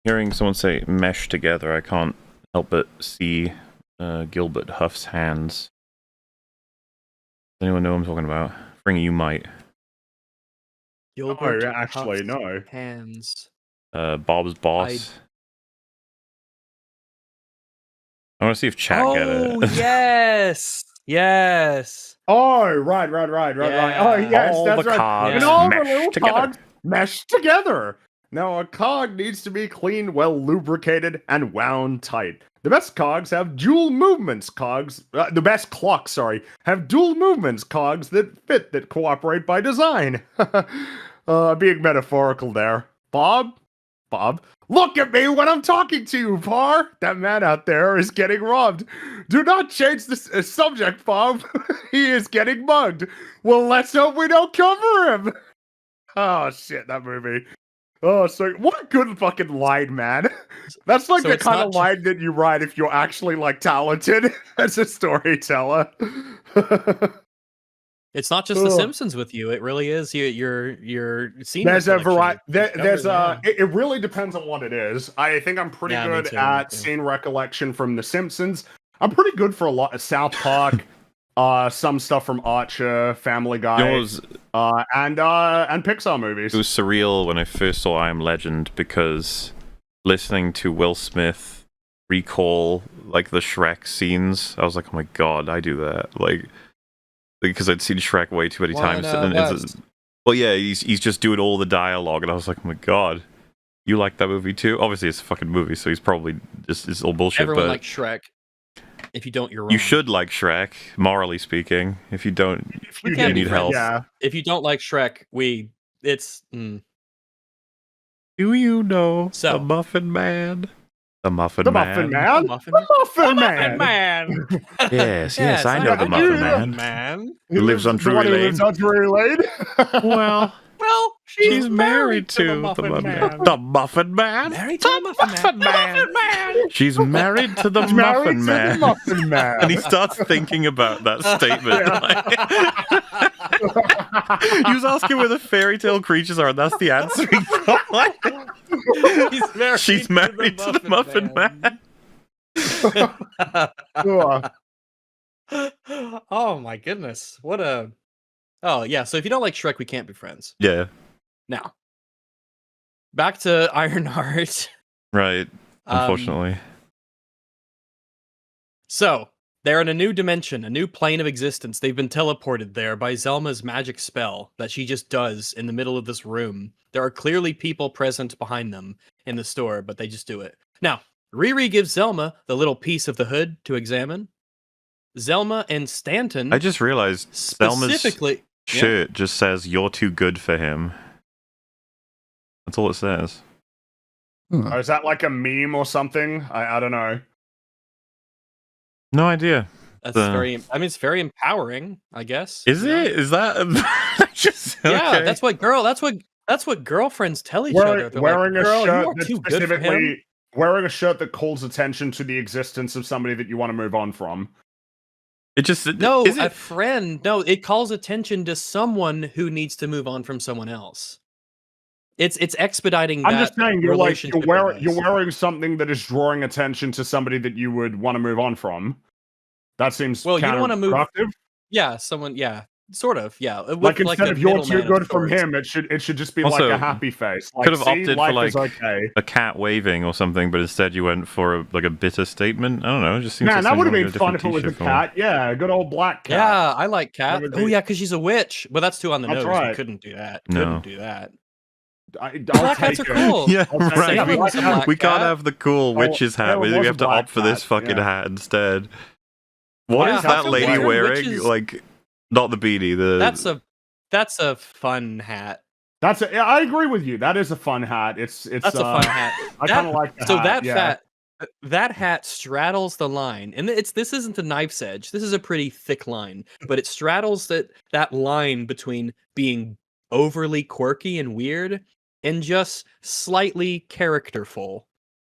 Hearing someone say mesh together, I can't help but see Gilbert Huff's hands. Does anyone know what I'm talking about? Fringy, you might. Gilbert actually, Huff's no. hands. Bob's boss. I want to see if chat get it. Oh, yes! Yes! Oh, right. Oh, yes, All that's the right. cogs And all the mesh little together. cogs mesh together. Now, a cog needs to be clean, well lubricated, and wound tight. The best cogs have dual movements cogs. The best clocks, have dual movements cogs that fit, that cooperate by design. Being metaphorical there. Bob, look at me when I'm talking to you, Par. That man out there is getting robbed. Do not change the subject, Bob. He is getting mugged. Well, let's hope we don't cover him. Oh, shit, that movie. Oh, so what a good fucking line, man. That's like So the it's kind not of line that you write if you're actually, like, talented as a storyteller. It's not just The Simpsons with you. It really is your senior There's a collection. variety. You've There's covered, it really depends on what it is. I think I'm pretty Yeah, me good too, at me too. scene recollection from The Simpsons. I'm pretty good for a lot of South Park, some stuff from Archer, Family Guy, You know, and Pixar movies. it was surreal when I first saw I Am Legend because listening to Will Smith recall like the Shrek scenes, I was like, oh my god, I do that. Like because I'd seen Shrek way too many times. Well, yeah, he's just doing all the dialogue, and I was like, oh my god, you like that movie too? Obviously, it's a fucking movie, so he's probably just it's all bullshit. Everyone likes Shrek. If you don't, you're wrong. You should like Shrek, morally speaking. If you don't, We you can't be need friends. help. Yeah. If you don't like Shrek, it's. Do you know So- the Muffin Man? The Muffin The Man. Muffin Man. The Muffin The Muffin Man. Man. Yes, I know the Muffin Man. Who lives on The one Drury who lives Lane. on Drury Lane. Well, she's married to the Muffin Man. The Muffin Man. Married to the Muffin Man. She's married to the Married Muffin to Man. the Muffin Man. And he starts thinking about that statement. He was asking where the fairy tale creatures are, and that's the answer he got. She's married to the Muffin Man. Oh my goodness. What a. Oh, yeah. So if you don't like Shrek, we can't be friends. Yeah, Now, back to Ironheart. right. Unfortunately. So, they're in a new dimension, a new plane of existence. They've been teleported there by Zelma's magic spell that she just does in the middle of this room. There are clearly people present behind them in the store, but they just do it. Now, Riri gives Zelma the little piece of the hood to examine. Zelma and Stanton I just realized Selma's specifically... shirt just says, "You're too good for him." That's all it says. Or is that like a meme or something? I don't know. No idea. That's very... I mean, it's very empowering, I guess. Is it? Is that just Yeah, okay. that's what girlfriends tell each other. They're Wearing like, a "Girl, you shirt are that too good for him." specifically wearing a shirt that calls attention to the existence of somebody that you want to move on from. It just No, is a it? friend. No, it calls attention to someone who needs to move on from someone else. It's expediting. I'm just saying you're relationship you're wearing something that is drawing attention to somebody that you would want to move on from. That seems Well, you don't want to move. counterproductive. Yeah, someone. Yeah, sort of. Yeah, Like instead the of you're too middleman good of from sorts. him, it should just be Also, like a happy face. Like, could have see, opted life for like is okay. a cat waving or something, but instead you went for a bitter statement. I don't know. It just seems Man, like that would have something been you fun want if it was a different cat. Yeah, a good old black cat. Yeah, I like cat. That would Oh be- yeah, because she's a witch. But that's too on the That's nose. right. You couldn't do that. No. Couldn't do that. I'll Black cats are take it. cool. Yeah, I'll take right. it. We, Sailor's a black we can't cat. have the cool witch's hat. it We was have a to black opt for this cat, fucking yeah. hat instead. What Yeah, is cats that are lady weird. wearing? Witches- Like, not the beanie. That's a fun hat. Yeah, I agree with you. That is a fun hat. It's That's a fun hat. I kind of like the So hat. that hat straddles the line, and this isn't a knife's edge. This is a pretty thick line, but it straddles that line between being overly quirky and weird and just slightly characterful.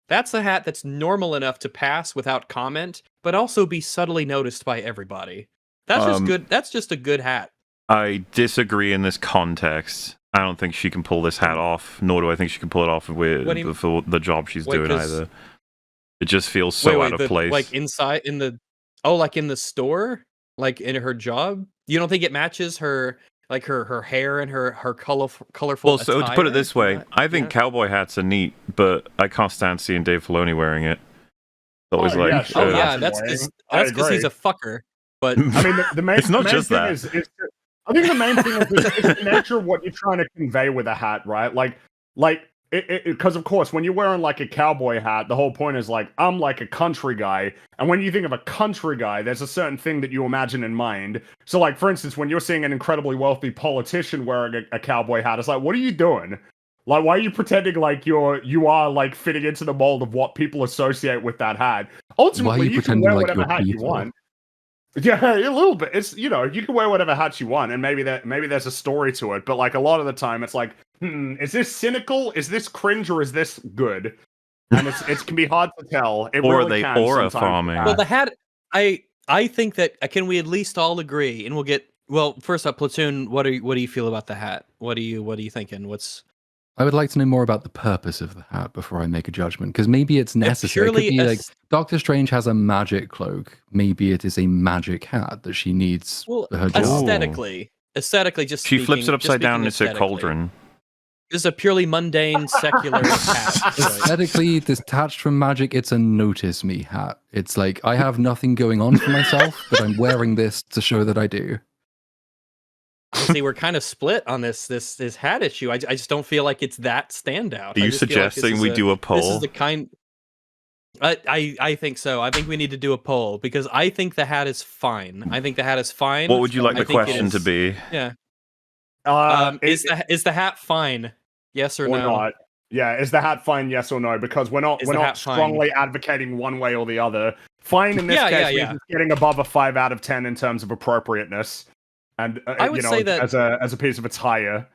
That's a hat that's normal enough to pass without comment, but also be subtly noticed by everybody. That's just good. That's just a good hat. I disagree in this context. I don't think she can pull this hat off, nor do I think she can pull it off for the job she's doing either. It just feels so out of place. Like inside in the like in the store, like in her job. You don't think it matches her, like her hair and her colorful Well, so to put it attire? this way, I think cowboy hats are neat, but I can't stand seeing Dave Filoni wearing it. Always Oh, yeah, like, sure. That's because he's a fucker. But I mean, the main It's not the main just thing that. is I think the main thing is it's the nature of what you're trying to convey with a hat, right? Like because of course when you're wearing like a cowboy hat, the whole point is like I'm like a country guy, and when you think of a country guy, there's a certain thing that you imagine in mind. So like for instance, when you're seeing an incredibly wealthy politician wearing a cowboy hat, it's like, what are you doing? Like, why are you pretending like you are like fitting into the mold of what people associate with that hat? Ultimately, you can wear whatever hat you want. Yeah, a little bit. It's, you can wear whatever hat you want, and maybe there's a story to it. But like a lot of the time, it's like, is this cynical? Is this cringe? Or is this good? And it can be hard to tell. It or really they can aura sometimes. farming. well, the hat. I think that can we at least all agree, and we'll get first up, Platoon. What do you feel about the hat? What are you thinking? I would like to know more about the purpose of the hat before I make a judgment, because maybe it's necessary. It could be like Doctor Strange has a magic cloak. Maybe it is a magic hat that she needs for her job. Aesthetically, just she flips it upside down and it's a cauldron. This is a purely mundane, secular hat. Aesthetically, detached from magic, it's a notice me hat. It's like, I have nothing going on for myself, but I'm wearing this to show that I do. See, we're kind of split on this hat issue. I just don't feel like it's that standout. Are you suggesting we do a poll? This is the kind. I think so. I think we need to do a poll because I think the hat is fine. What would you like the question to be? Yeah. Is the hat fine? Yes or no? Not? Yeah, is the hat fine? Yes or no? Because we're not strongly advocating one way or the other. Fine in this case means it's getting above a 5 out of 10 in terms of appropriateous, and I would say that as a piece of attire.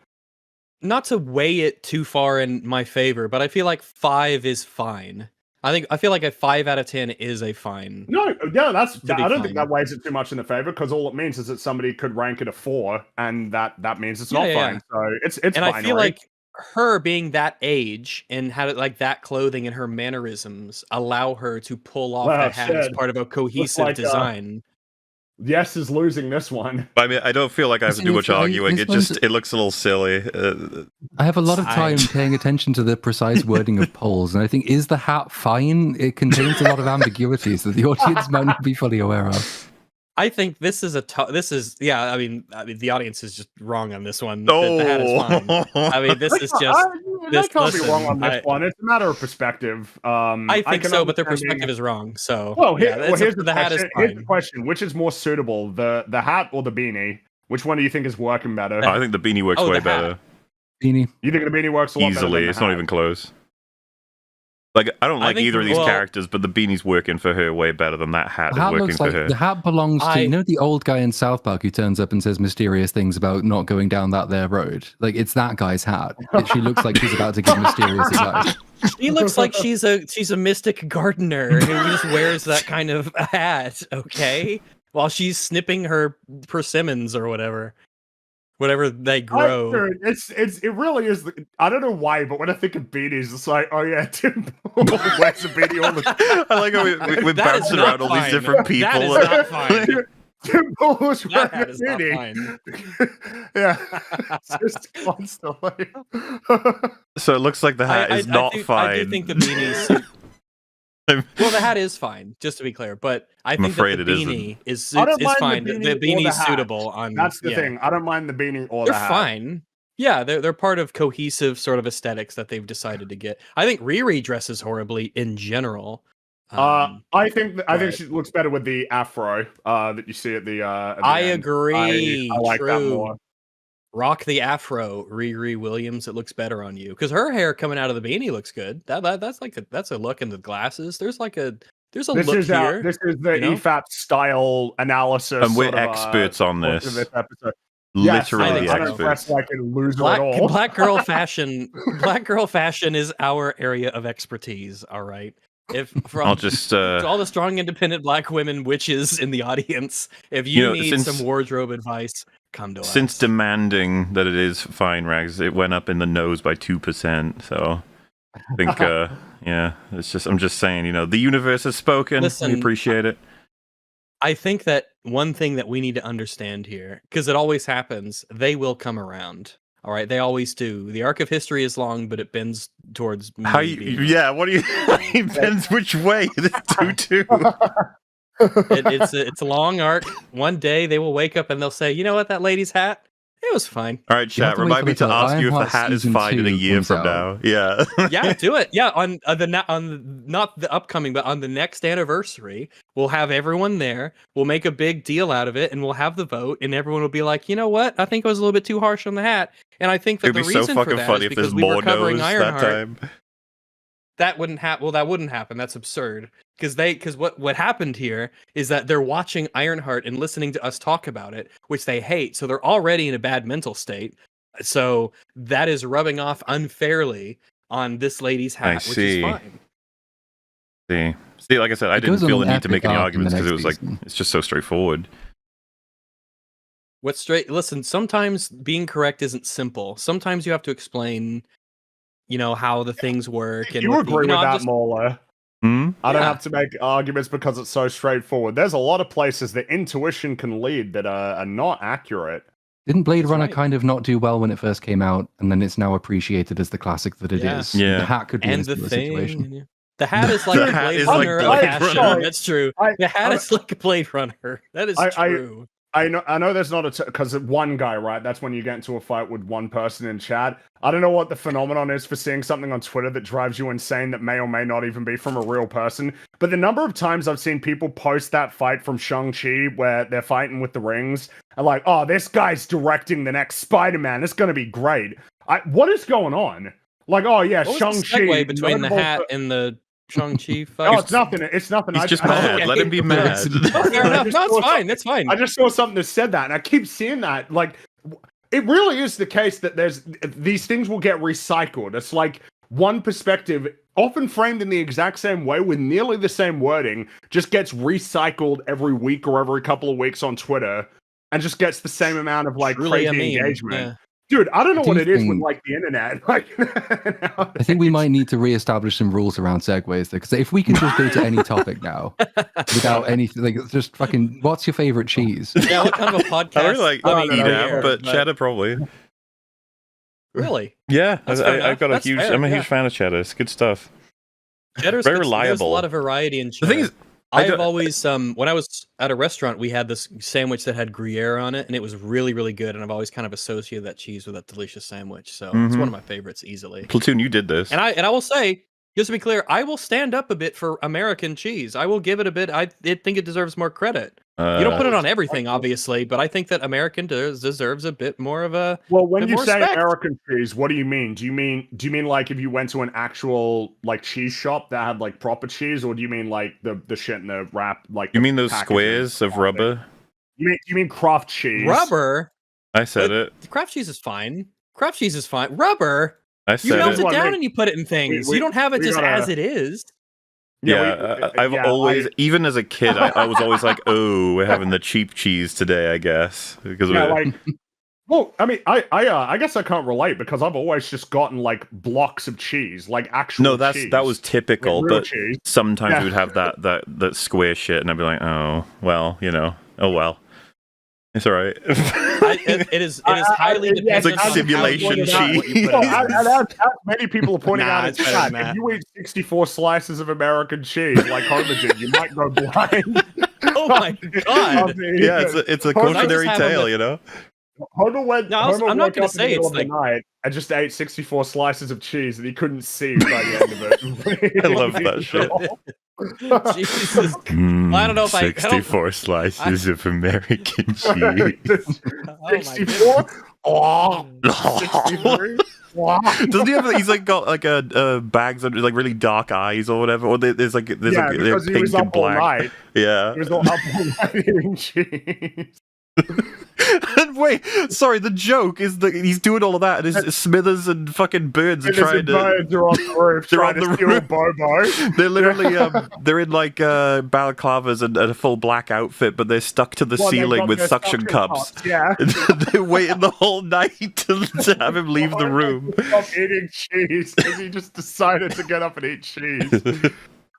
Not to weigh it too far in my favor, but I feel like 5 is fine. I feel like a 5 out of 10 is a fine. No, yeah, I don't think that weighs it too much in the favor, because all it means is that somebody could rank it a 4, and that means it's not fine. So it's and binary. I feel like her being that age and had like that clothing and her mannerisms allow her to pull off that hat as part of a cohesive design. Yes is losing this one. I mean, I don't feel like I have to do much arguing. It looks a little silly. I have a lot of time paying attention to the precise wording of polls, and I think, is the hat fine? It contains a lot of ambiguities that the audience might not be fully aware of. I think this is I mean, the audience is just wrong on this one. Oh. The hat is fine. I mean, this is just. They can't be wrong on this one. It's a matter of perspective. I think so, but their perspective is wrong. So, here's the hat is fine. Here's the question: which is more suitable, the hat or the beanie? Which one do you think is working better? I think the beanie works way better. Beanie. You think the beanie works a lot better easily? Than it's not even close. Like, I don't like either of these characters, but the beanie's working for her way better than that hat is working for her. The hat belongs to, the old guy in South Park who turns up and says mysterious things about not going down that there road. Like, it's that guy's hat. She looks like she's about to give mysterious advice. She looks like she's a mystic gardener who just wears that kind of hat, okay? While she's snipping her persimmons or whatever they grow. It really is. I don't know why, but when I think of beanies, it's like, oh yeah, Tim wears a beanie all the time. I like how we're bouncing around all these different people. That is not fine. Tim was wearing a beanie. Yeah, it's just constantly. So it looks like the hat is not fine. I do think the beanie. Well, the hat is fine, just to be clear, but I think that the beanie is fine. The beanie is suitable on. That's the thing. I don't mind the beanie or the hat. They're fine. Yeah, they're part of cohesive sort of aesthetics that they've decided to get. I think Riri dresses horribly in general. I think she looks better with the afro that you see at the. I agree. I like that more. Rock the afro, Riri Williams. It looks better on you because her hair coming out of the beanie looks good. That's a look in the glasses. There's a look here. This is the EFAP style analysis, and we're experts on this. Episode. Literally the experts. Black girl fashion. Black girl fashion is our area of expertise. All right. I'll just all the strong, independent Black women witches in the audience. If you need some wardrobe advice, come to us. Since demanding that it is fine, Rags, it went up in the nose by 2%. So I think, yeah, I'm just saying, the universe has spoken. Listen, we appreciate it. I think that one thing that we need to understand here, because it always happens, they will come around. All right, they always do. The arc of history is long, but it bends towards what do you? It bends which way? This tutu. It's a long arc. One day they will wake up and they'll say, "You know what? That lady's hat, it was fine." All right, chat. Remind me to ask you if the hat is fine in a year from now. Yeah. Yeah, do it. Yeah, on not the upcoming, but on the next anniversary, we'll have everyone there. We'll make a big deal out of it, and we'll have the vote, and everyone will be like, "You know what? I think I was a little bit too harsh on the hat." And I think that the reason for that is because we were covering Ironheart. That wouldn't happen. Well, that wouldn't happen. That's absurd. Because what happened here is that they're watching Ironheart and listening to us talk about it, which they hate. So they're already in a bad mental state. So that is rubbing off unfairly on this lady's hat, which is fine. See, like I said, I didn't feel the need to make any arguments because it was like it's just so straightforward. Listen, sometimes being correct isn't simple. Sometimes you have to explain, how the things work. And you agree with that, Mola? I don't have to make arguments because it's so straightforward. There's a lot of places that intuition can lead that are not accurate. Didn't Blade Runner kind of not do well when it first came out, and then it's now appreciated as the classic that it is? Yeah. The hat could be a similar situation. The hat is like Blade Runner. That's true. The hat is like a Blade Runner. That is true. I know there's not because one guy, right? That's when you get into a fight with one person in chat. I don't know what the phenomenon is for seeing something on Twitter that drives you insane that may or may not even be from a real person. But the number of times I've seen people post that fight from Shang-Chi where they're fighting with the rings and like, oh, this guy's directing the next Spider-Man. It's going to be great. What is going on? Like, oh yeah, Shang-Chi. The segue between the hat and the Shang-Chi fight. Oh, it's nothing. It's nothing. He's just mad. Let him be mad. Fair enough. No, it's fine. That's fine. I just saw something that said that, and I keep seeing that. Like, it really is the case that these things will get recycled. It's like one perspective, often framed in the exact same way with nearly the same wording, just gets recycled every week or every couple of weeks on Twitter, and just gets the same amount of like crazy engagement. Yeah. Dude, I don't know what it is with like the internet. Like, I think we might need to reestablish some rules around segues, because if we can just go to any topic now without anything, like just fucking, what's your favorite cheese? Yeah, what kind of a podcast? I really like EFAP, but cheddar probably. Really? Yeah, I've got I'm a huge fan of cheddar. It's good stuff. Cheddar's very reliable. There's a lot of variety in cheddar. The thing is, I've always, when I was at a restaurant, we had this sandwich that had Gruyere on it, and it was really, really good. And I've always kind of associated that cheese with that delicious sandwich. So it's one of my favorites easily. Platoon, you did this. And I will say, just to be clear, I will stand up a bit for American cheese. I will give it a bit. I think it deserves more credit. You don't put it on everything, obviously, but I think that American deserves a bit more of a. Well, when you say respect. American cheese, what do you mean? Do you mean like if you went to an actual like cheese shop that had like proper cheese, or do you mean like the shit in the wrap? Like you mean those squares of rubber? You mean Kraft cheese? Rubber. I said it. Kraft cheese is fine. Kraft cheese is fine. Rubber. I said you melt it down and you put it in things. You don't have it just as it is. Yeah, I've always, even as a kid, I was always like, "Oh, we're having the cheap cheese today," I guess, because well, I mean, I guess I can't relate because I've always just gotten like blocks of cheese, like actual. No, cheese, that was typical, but cheese. Sometimes we would have that square shit, and I'd be like, "Oh, well, oh well." It's all right. It is highly dependent. It's like simulation cheese. As many people are pointing out in chat, if you eat 64 slices of American cheese like Homer did, you might go blind. Oh my god! Yeah, it's a cautionary tale, you know. Homer went. No, I'm not going to say it's like night and just ate 64 slices of cheese, and he couldn't see by the end of it. I love that shit. Jesus. I don't know if 64 slices of American cheese. 64? Oh, 63? Doesn't he have? He's like got like a bags under like really dark eyes or whatever. Or there's like because he was and black. All night. Yeah, he was up all night eating cheese. And wait, sorry. The joke is that he's doing all of that, and it's Smithers and fucking Birds are trying to. Birds are on the roof They're trying on to the steal roof. Bobo. They're literally they're in like balaclavas and a full black outfit, but they're stuck to the ceiling with suction cups. Yeah. They're waiting the whole night to have him leave the room. Stop eating cheese because he just decided to get up and eat cheese.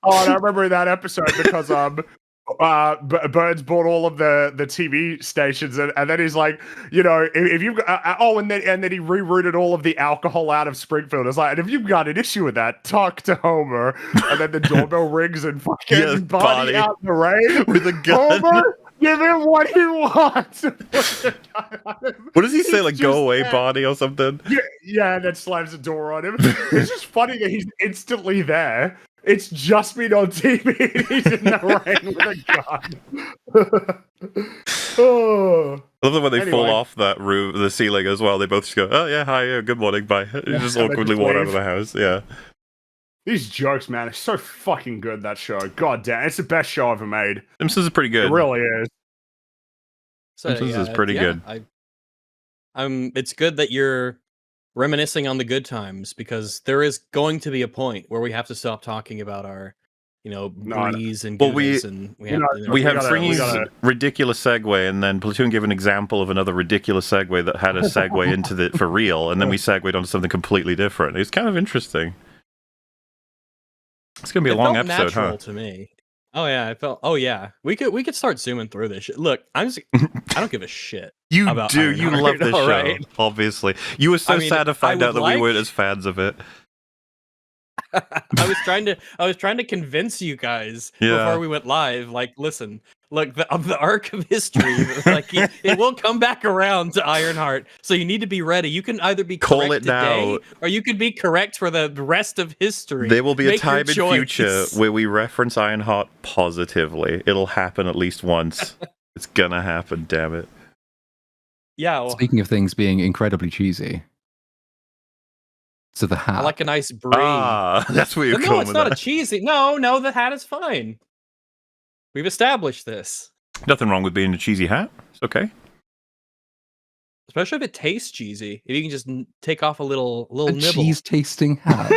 Oh, and I remember that episode because Burns bought all of the TV stations, and then he's like, you know, if you've and then he rerouted all of the alcohol out of Springfield. It's like, and if you've got an issue with that, talk to Homer. And then the doorbell rings and fucking Barney out in the rain with a gun. Homer, give him what he wants. What does he say? Like, go away, Barney, or something? Yeah, and then slams the door on him. It's just funny that he's instantly there. It's just been on TV and he's in the rain with a gun. Oh. I love it when they fall off that roof, the ceiling as well. They both just go, oh yeah, hi, good morning, bye. Just awkwardly walk out of the house, yeah. These jokes, man, are so fucking good, that show. God damn, it's the best show ever made. Simpsons is pretty good. It really is. Simpsons is pretty good. It's good that you're reminiscing on the good times, because there is going to be a point where we have to stop talking about our, breeze and goodies, and we have Fringy's ridiculous segue, and then Platoon gave an example of another ridiculous segue that had a segue into the for real, and then we segued onto something completely different. It's kind of interesting. It's gonna be a long episode, natural huh? To me. Oh yeah, I felt. Oh yeah, we could start zooming through this shit. Look, I don't give a shit. You about do. Ironheart, You love this show, right? Obviously. You were so sad to find out that we weren't as fans of it. I was trying to convince you guys before we went live. Like, listen, look, the arc of history, like it will come back around to Ironheart. So you need to be ready. You can either be correct today, or you could be correct for the rest of history. There will be a time in future where we reference Ironheart positively. It'll happen at least once. It's gonna happen. Damn it. Yeah. Well, speaking of things being incredibly cheesy. So the hat. I like a nice brie. That's what you're calling it. No, it's not a cheesy. No, the hat is fine. We've established this. Nothing wrong with being a cheesy hat. It's okay. Especially if it tastes cheesy. If you can just take off a little nibble. Cheese tasting hat.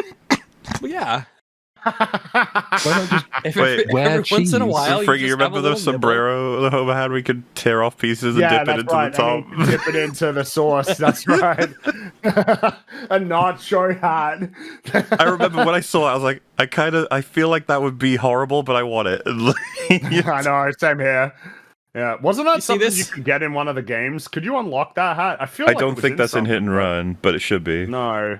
Well, yeah. Why not just every once in a while, you remember the sombrero the Homer had? We could tear off pieces and dip it into the top. Dip it into the sauce. That's right. A nacho hat. I remember when I saw it, I was like, I feel like that would be horrible, but I want it. I know, same here. Yeah, wasn't that something you could get in one of the games? Could you unlock that hat? I don't think that's in Hit and Run, but it should be. No.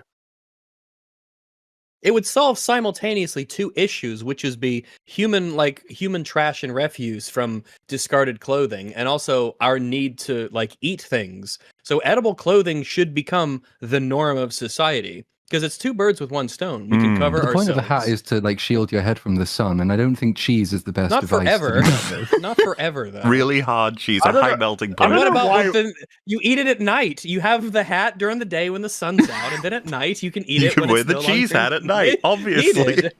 It would solve simultaneously two issues, which is human trash and refuse from discarded clothing, and also our need to eat things. So edible clothing should become the norm of society, because it's two birds with one stone. We can cover ourselves. The point of the hat is to shield your head from the sun, and I don't think cheese is the best device. Not forever, though. Really hard cheese, a high melting point. And what about you eat it at night? You have the hat during the day when the sun's out, and then at night you can eat it. You can wear the cheese hat at night, obviously.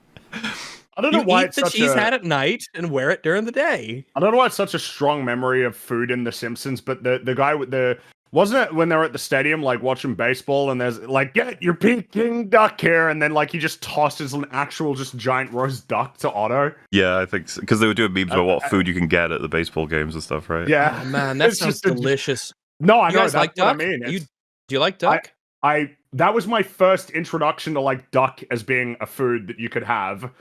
I don't know why it's the cheese hat at night and wear it during the day. I don't know why it's such a strong memory of food in The Simpsons, but the guy with the... Wasn't it when they were at the stadium, watching baseball, and there's, get your Peking duck here, and then, he just tosses an actual just giant roast duck to Otto? Yeah, I think so. Because they were doing memes about what food you can get at the baseball games and stuff, right? Yeah. Oh, man, that sounds delicious. No, I know, that's like duck? what I mean. Do you like duck? That was my first introduction to, duck as being a food that you could have.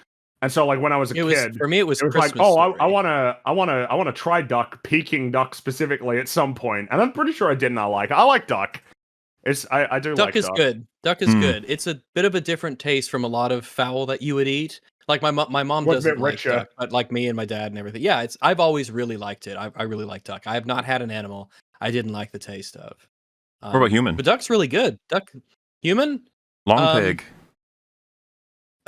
And so, when I was a kid, for me, it was Christmas I want to try duck, Peking duck specifically at some point, and I'm pretty sure I didn't. I like duck. I do duck like is duck. good. Duck is good. It's a bit of a different taste from a lot of fowl that you would eat. Like my mom doesn't like duck, but like me and my dad and everything. Yeah, I've always really liked it. I really like duck. I have not had an animal I didn't like the taste of. What about human? But duck's really good. Human? Long pig.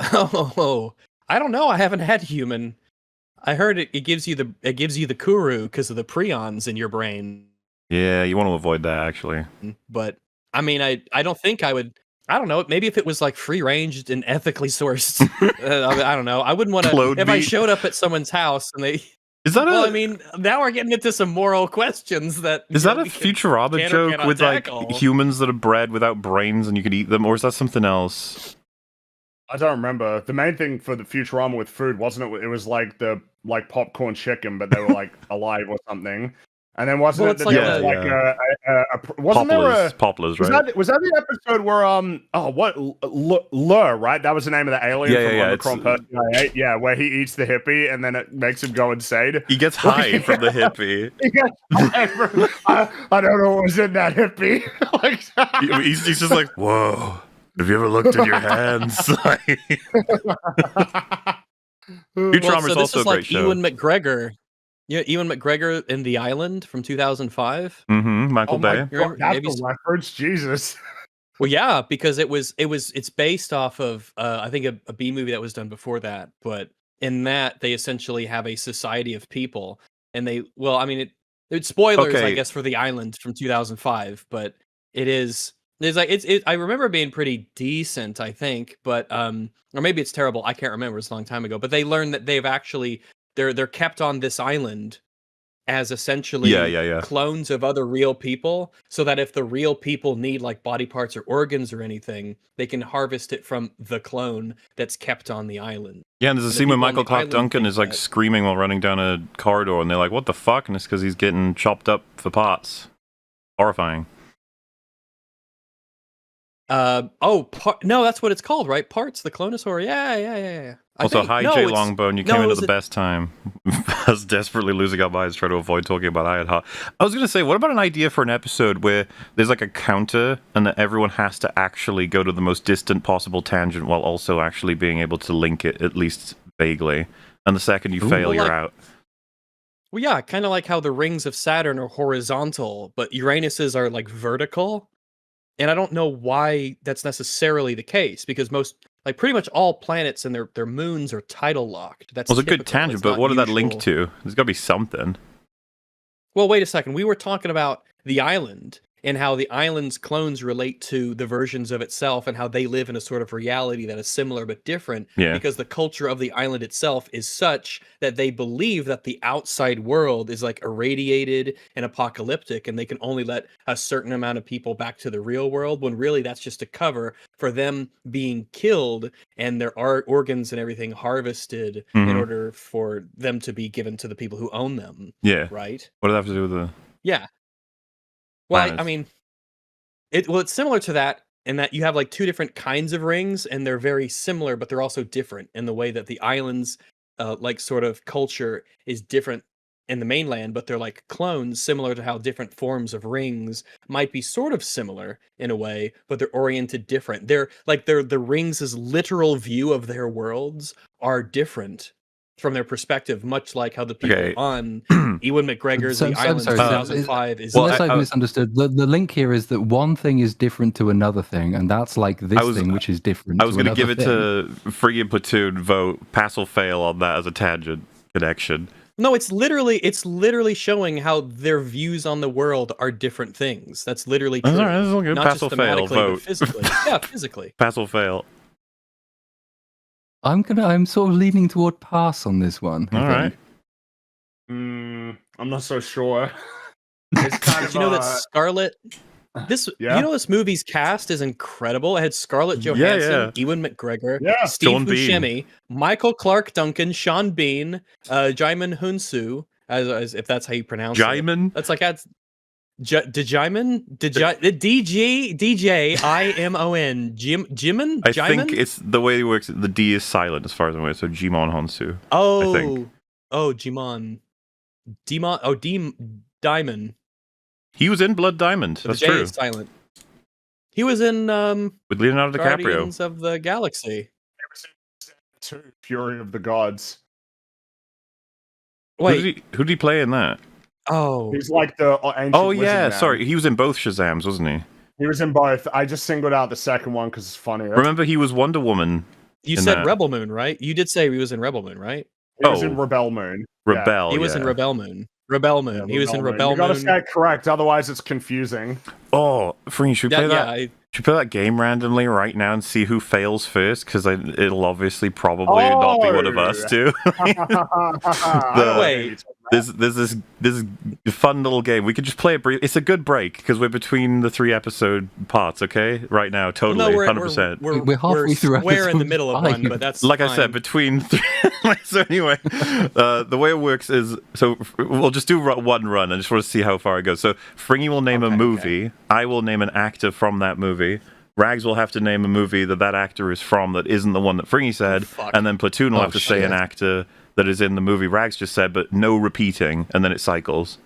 Oh. I don't know. I haven't had human. I heard it gives you the kuru because of the prions in your brain. Yeah, you want to avoid that actually. But I mean, I don't think I would. I don't know. Maybe if it was free ranged and ethically sourced, I don't know. I wouldn't want to. If I showed up at someone's house and Is that well, I mean, now we're getting into some moral questions. Is that a Futurama joke with like humans that are bred without brains and you could eat them, or is that something else? I don't remember. The main thing for the Futurama with food wasn't it? It was like the popcorn chicken, but they were like alive or something. And then wasn't it that like there was like wasn't there a Poplars, right? Was that the episode where Lur, right? That was the name of the alien from Omicron person I ate. Yeah, where he eats the hippie and then it makes him go insane. He gets high from the hippie. I don't know what was in that hippie. He's just like, whoa. Have you ever looked at your hands? Futurama is also a great show. Ewan McGregor. Yeah, Ewan McGregor in The Island from 2005. Mm-hmm. Michael Bay. That's a reference, Jesus. Well, yeah, because it's based off of I think a B movie that was done before that, but in that they essentially have a society of people, and it's spoilers, I guess, for The Island from 2005, but it's I remember it being pretty decent, I think, but or maybe it's terrible, I can't remember, it's a long time ago, but they learned that they've actually they're kept on this island as essentially clones of other real people, so that if the real people need like body parts or organs or anything, they can harvest it from the clone that's kept on the island. Yeah, and there's a scene where Michael Clark Duncan is like screaming while running down a corridor, and they're like, what the fuck? And it's because he's getting chopped up for parts. Horrifying. No, that's what it's called, right? Parts, the Clonosaur. Yeah. Also, hi, Jay Longbone. You came into the best time. I was desperately losing our minds trying to avoid talking about Ironheart. I was going to say, what about an idea for an episode where there's like a counter and that everyone has to actually go to the most distant possible tangent while also actually being able to link it, at least vaguely. And the second you fail, you're out. Well, yeah, kind of like how the rings of Saturn are horizontal, but Uranus's are like vertical. And I don't know why that's necessarily the case, because pretty much all planets and their moons are tidal locked. That's a good tangent, but what did that link to? There's got to be something. Well, wait a second. We were talking about the island and how the island's clones relate to the versions of itself and how they live in a sort of reality that is similar but different, because the culture of the island itself is such that they believe that the outside world is like irradiated and apocalyptic, and they can only let a certain amount of people back to the real world, when really that's just a cover for them being killed and their organs and everything harvested in order for them to be given to the people who own them. Yeah. Right? What does that have to do with the... Yeah. Well, I mean, it's similar to that in that you have like two different kinds of rings, and they're very similar, but they're also different in the way that the island's like sort of culture is different in the mainland, but they're like clones, similar to how different forms of rings might be sort of similar in a way, but they're oriented different. They're like the rings' literal view of their worlds are different from their perspective, much like how the people on Ewan McGregor's The Island 2005 is... Unless I've misunderstood, the link here is that one thing is different to another thing, and that's like this thing, which is different. I was going to give it to Frigid Platoon vote, pass or fail on that as a tangent connection. No, it's literally showing how their views on the world are different things. That's literally true. Not pass or fail, vote. Physically. Yeah, physically. Pass or fail. I'm sort of leaning toward pass on this one. All right. I'm not so sure. It's kind of, you know that Scarlett... You know this movie's cast is incredible. It had Scarlett Johansson, Ewan McGregor, Steve Buscemi, Michael Clark Duncan, Sean Bean, Jaimin Hunsu, as if that's how you pronounce it. That's like Djimon? Jimin? I think it's the way it works. The D is silent as far as I'm aware, so Jimon Honsu. Jimon. Diamond. He was in Blood Diamond. That's the J true. Is silent. He was in with Leonardo DiCaprio. Guardians of the Galaxy. Fury of the Gods. Wait, who did he play in that? Oh, he's like the ancient wizard man. Sorry, he was in both Shazams, wasn't he? He was in both. I just singled out the second one because it's funnier. Remember, he was Wonder Woman. You said that. Rebel Moon, right? You did say he was in Rebel Moon, right? He was in Rebel Moon. Rebel. He was in Rebel Moon. Rebel Moon. Yeah, he was in Rebel Moon. You gotta say it correct, otherwise it's confusing. Oh, Free, should we play that? Should we play that game randomly right now and see who fails first? Because it'll obviously probably not be one of us two. Wait, there's this fun little game. We could just play it brief. It's a good break because we're between the 3 episode parts. Okay, right now, totally, 100%. We're halfway through. We're in the middle of one, but that's like fine. I said, between 3. So anyway, the way it works is we'll just do one run. I just want to see how far it goes. So Fringy will name a movie. Okay. I will name an actor from that movie. Rags will have to name a movie that actor is from that isn't the one that Fringy said, and then Platoon will have to say an actor that is in the movie Rags just said, but no repeating, and then it cycles.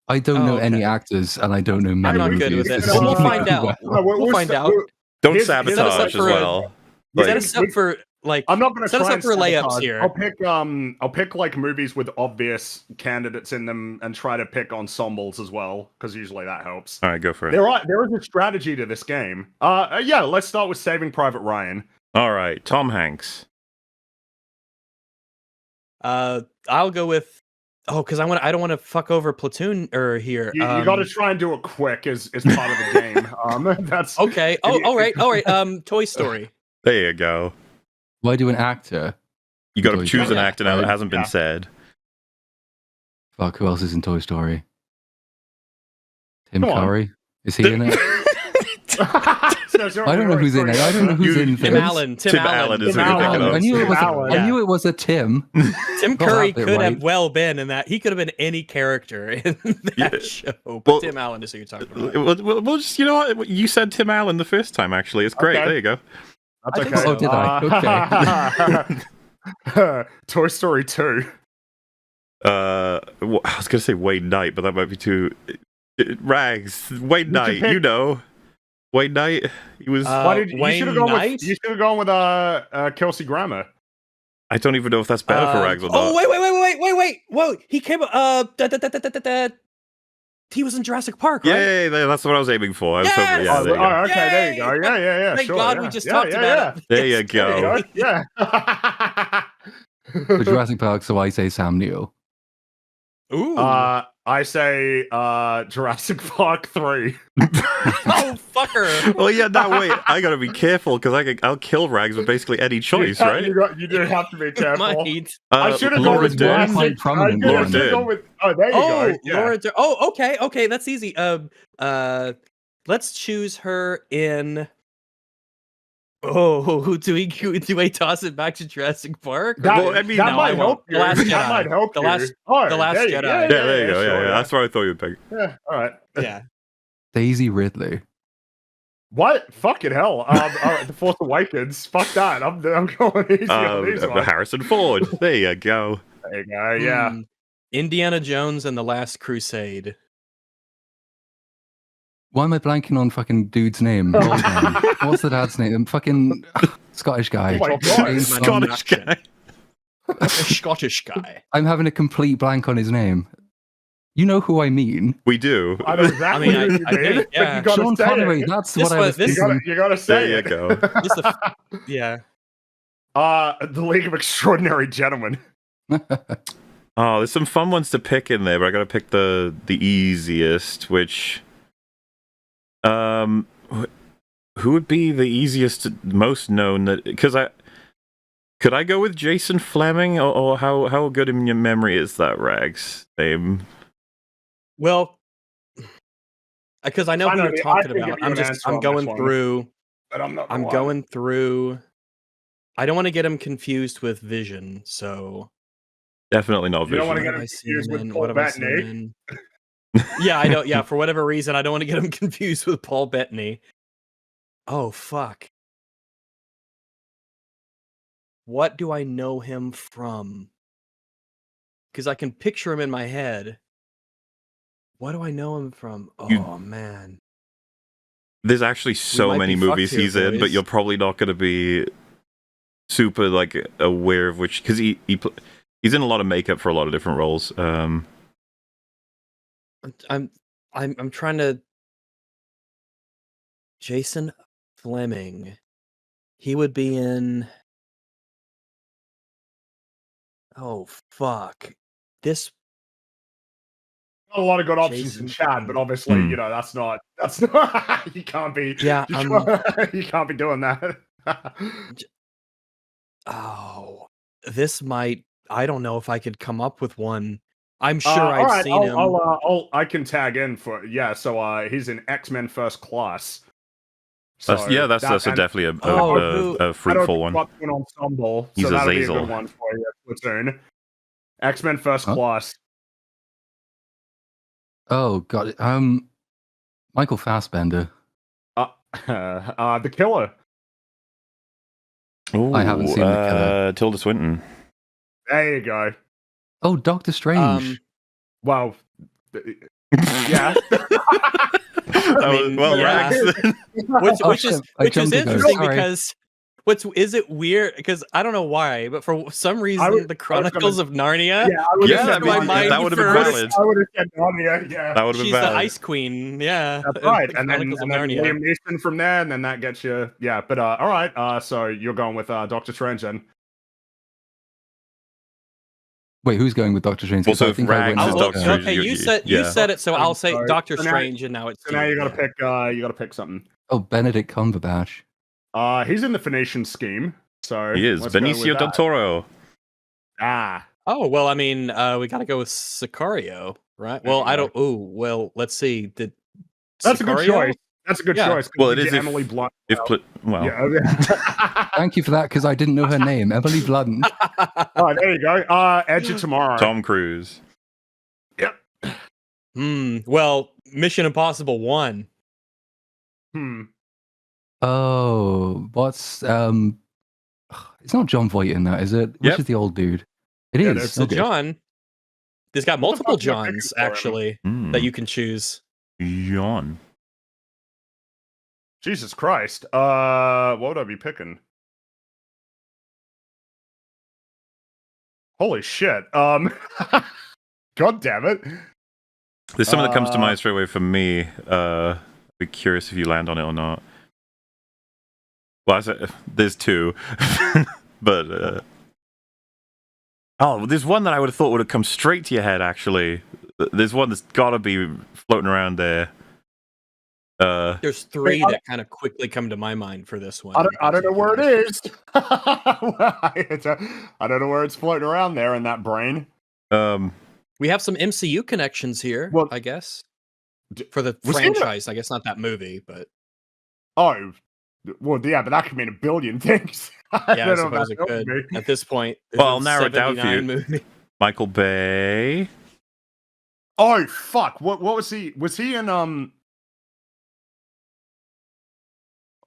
I don't know any actors, and I don't know many I'm not movies. good with it. Well, we'll find out. We'll find out. Don't sabotage as well. Set us up for I'm not going to set us up for layups here. I'll pick like movies with obvious candidates in them and try to pick ensembles as well, because usually that helps. All right, go for it. There is a strategy to this game. Yeah, let's start with Saving Private Ryan. All right, Tom Hanks. I'll go with because I don't want to fuck over Platoon here. You got to try and do it quick as part of the game. That's okay. All right. Toy Story. There you go. Why do an actor? You got to choose an actor now that hasn't been said. Fuck, who else is in Toy Story? Tim Curry? Is he in it? I don't know who's in it. I don't know who's in Tim Allen. Tim Allen is who you're thinking of. I knew it was a Tim. Tim Curry could have well been in that. He could have been any character in that show. But Tim Allen is who you're talking about. Well, just, you know what? You said Tim Allen the first time, actually. It's great. Okay. There you go. That's okay. Oh, did I? Okay. Toy Story 2. I was going to say Wayne Knight, but that might be too... Rags. Wayne Knight, you know. Wayne Knight. He was... you should have gone with Kelsey Grammer. I don't even know if that's better for Rags or not. Oh, wait. Whoa, he came... He was in Jurassic Park, right? Yeah, that's what I was aiming for. Yes! There you go. Okay, there you go. Yeah. Thank God we just talked about it. There you go. Yeah. For Jurassic Park, so I say Sam Neill. Ooh. I say Jurassic Park 3. Oh, fucker. Well, yeah, no, wait. I gotta be careful because I'll kill Rags with basically any choice, right? You do have to be careful. I should have gone with Laura Dern. Oh, there you go. Yeah. Laura Dern. Oh, okay, that's easy. Let's choose her in. Oh, do we toss it back to Jurassic Park? That might help you. The Last Jedi. That might help you. The Last Jedi. Yeah, there you go. Yeah, that's what I thought you would pick. Yeah, all right. Yeah. Daisy Ridley. What? Fucking hell. All right, The Force Awakens. Fuck that. I'm going easy on these ones. Harrison Ford. There you go. There you go, yeah. Indiana Jones and the Last Crusade. Why am I blanking on fucking dude's name? What's the dad's name? Fucking Scottish guy. Oh my God. Scottish guy. A Scottish guy. I'm having a complete blank on his name. You know who I mean. We do. I know exactly who you mean. Yeah. Sean Connery, that's what I was thinking. You gotta say it. There you go. Yeah. The League of Extraordinary Gentlemen. Oh, there's some fun ones to pick in there, but I gotta pick the easiest, which... who would be the easiest, most known? That because could I go with Jason Fleming, or how good in your memory is that Rags name? Well, because I know who you're talking about. I'm going through. But I'm not. I'm going through. I don't want to get him confused with Vision, so definitely not Vision. You don't want to get him confused with Paul Betteny. Yeah, I know. Yeah, for whatever reason, I don't want to get him confused with Paul Bettany. Oh, fuck. What do I know him from? Because I can picture him in my head. What do I know him from? Oh, man. There's actually so many movies he's in, but you're probably not going to be super like aware of which, because he's in a lot of makeup for a lot of different roles. I'm trying to. Jason Fleming. He would be in. Oh fuck! This. Not a lot of good options in chat, but obviously, you know, that's not. You can't be. Yeah, you can't be doing that. Oh, this might. I don't know if I could come up with one I'm sure I've seen him. I can tag in for So he's in X-Men First Class. So that's definitely a fruitful one. An ensemble, he's so that'll be a Azazel. good one for you, Platoon. X-Men First Class. Oh god, Michael Fassbender. The Killer. Ooh, I haven't seen The Killer. Tilda Swinton. There you go. Oh, Doctor Strange. Well, yeah. Which is interesting because is it weird? Because I don't know why, but for some reason, the Chronicles of Narnia. That would have been valid. I would have said Narnia. Yeah, that would have been valid. She's the Ice Queen. Yeah, that's right. And then Liam Neeson from there, and then that gets you. Yeah, but all right. So you're going with Doctor Strange then. Wait, who's going with Doctor Strange? Well, so Rags is Doctor Strange. Okay, you said it, so I'll say Doctor Strange, and now it's. So now you got to pick. You got to pick something. Oh, Benedict Cumberbatch. He's in the Phoenician Scheme, so he is Benicio del Toro. Oh well, I mean, we got to go with Sicario, right? Well, I don't. Oh, well, let's see. That's Sicario? A good choice. That's a good choice. Well, it is Emily Blunt. Thank you for that, because I didn't know her name. Emily Blunt. Oh, there you go. Edge of Tomorrow. Tom Cruise. Yep. Well, Mission Impossible 1. Oh, what's it's not John Voight in that, is it? Yep. Which is the old dude? It is. It's John. There's got multiple Johns actually that you can choose. John. Jesus Christ. What would I be picking? Holy shit. God damn it. There's something that comes to mind straight away for me. Be curious if you land on it or not. Well, there's two. But there's one that I would have thought would have come straight to your head, actually. There's one that's gotta be floating around there. There's three that kind of quickly come to my mind for this one. I don't know where it is. I don't know where it's floating around there in that brain. We have some MCU connections here, well, I guess. For the franchise, I guess not that movie, but... Oh, well, yeah, but that could mean a billion things. Yeah, I suppose it could. At this point, well, I'll narrow it down for you. Movie. Michael Bay. Oh, fuck. What was he? Was he in,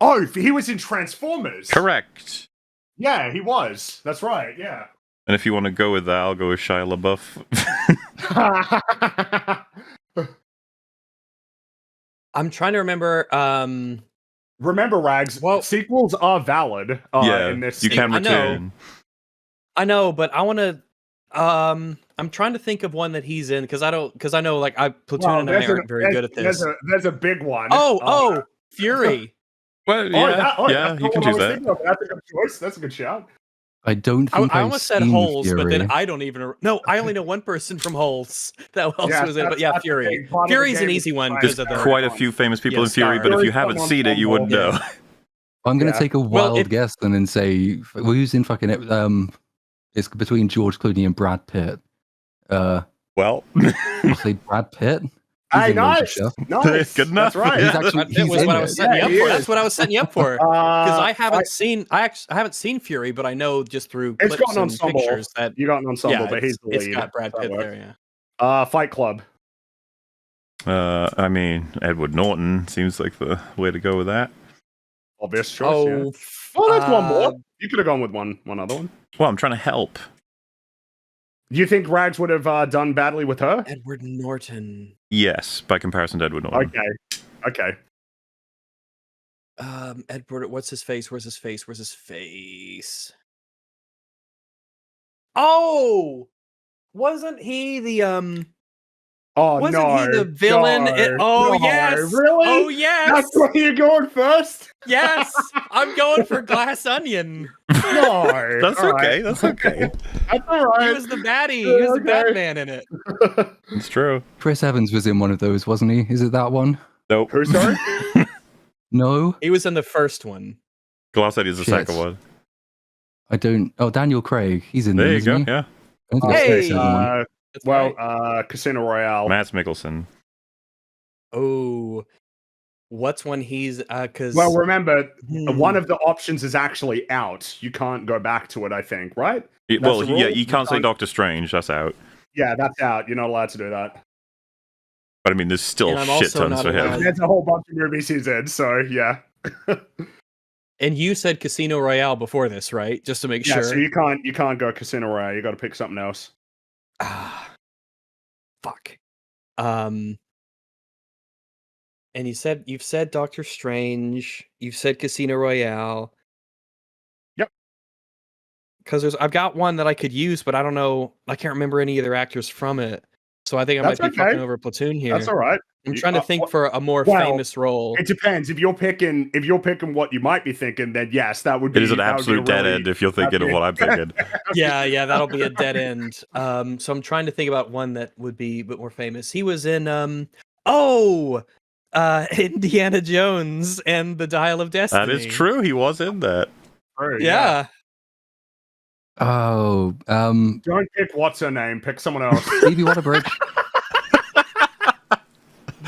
Oh, he was in Transformers. Correct. Yeah, he was. That's right, yeah. And if you want to go with that, I'll go with Shia LaBeouf. I'm trying to remember. Remember, Rags, sequels are valid in this. You can return. I know, but I want to... I'm trying to think of one that he's in, because I know, like, Platoon and I aren't very good at this. There's a big one. Fury. Well, you can choose that. That's a good choice. That's a good shout. I don't think I almost said Holes, Fury. But then I don't even... No, I only know one person from Holes that else was in. But yeah, Fury. Fury's an easy one. There's quite a few famous people in Fury, but if you haven't seen it, you wouldn't know. I'm going to take a wild guess then and say, who's in fucking... It's between George Clooney and Brad Pitt. Well... I'll say Brad Pitt. Hey, nice. Good enough. That's right. That's what I was setting you up for. That's what I was setting you up for. Because I haven't seen Fury, but I know just through clips got an and ensemble. pictures that you got an ensemble, but he's the lead. It's got Brad Pitt there. Yeah. Fight Club. I mean, Edward Norton seems like the way to go with that. Obvious choice. Well, there's one more. You could have gone with one other one. Well, I'm trying to help. Do you think Rags would have done badly with her? Edward Norton. Yes, by comparison to Edward Norton. Okay. Edward, what's his face? Where's his face? Oh! Wasn't he the Wasn't he the villain? Yes! Really? Oh, yes! That's where you're going first? Yes! I'm going for Glass Onion. No. That's okay. That's okay. That's all right. He was the baddie. He was the Batman in it. It's true. Chris Evans was in one of those, wasn't he? Is it that one? Nope. Who's sorry? No. He was in the first one. Glass Onion is the second one. I don't... Oh, Daniel Craig. He's in there. There you go, yeah. Hey! That's Well, right. Casino Royale. Mads Mikkelsen. Oh, what's when he's because Well, remember, one of the options is actually out. You can't go back to it, I think, right? Well, yeah, you can't say Doctor Strange. That's out. Yeah, that's out. You're not allowed to do that. But I mean, there's still shit tons for him. There's a whole bunch of movies he's in, so yeah. And you said Casino Royale before this, right? Just to make sure. Yeah, so you can't go Casino Royale. You got to pick something else. Ah, fuck. And you've said Doctor Strange. You've said Casino Royale. Yep. Because I've got one that I could use, but I don't know. I can't remember any other actors from it. So I think I might be fucking over Platoon here. That's all right. I'm trying to think for a more famous role. It depends. If you're picking what you might be thinking, then yes, that would be. It is an absolute dead end if you're thinking of what I'm thinking. Yeah, that'll be a dead end. So I'm trying to think about one that would be a bit more famous. He was in Indiana Jones and the Dial of Destiny. That is true. He was in that. Yeah. Oh, don't pick what's her name. Pick someone else. Phoebe Waller-Bridge.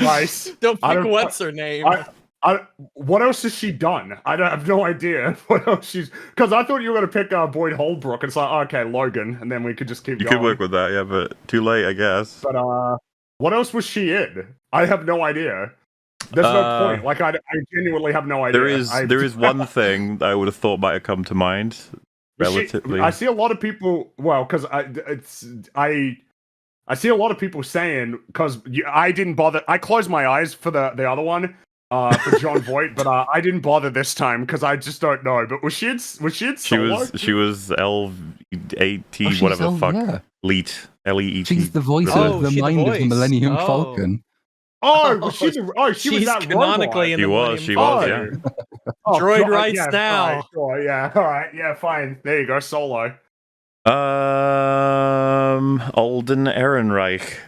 Nice. Don't pick what's her name. What else has she done? I have no idea what else she's. Because I thought you were going to pick Boyd Holbrook, and it's like, okay, Logan, and then we could just keep going. You could work with that, yeah, but too late, I guess. But what else was she in? I have no idea. There's no point. Like, I genuinely have no idea. There is one thing that I would have thought might have come to mind. Relatively, I see a lot of people. Well, because I see a lot of people saying, because I didn't bother. I closed my eyes for the other one, for John Voight, but I didn't bother this time because I just don't know. But was she in Solo? She was L-A-T, whatever the fuck. Yeah. Leet. L-E-E-T. She's the voice of the mind of the Millennium Falcon. Oh, she was that canonically in the She was, yeah. Droid writes now. All right, yeah, fine. There you go, Solo. Alden Ehrenreich.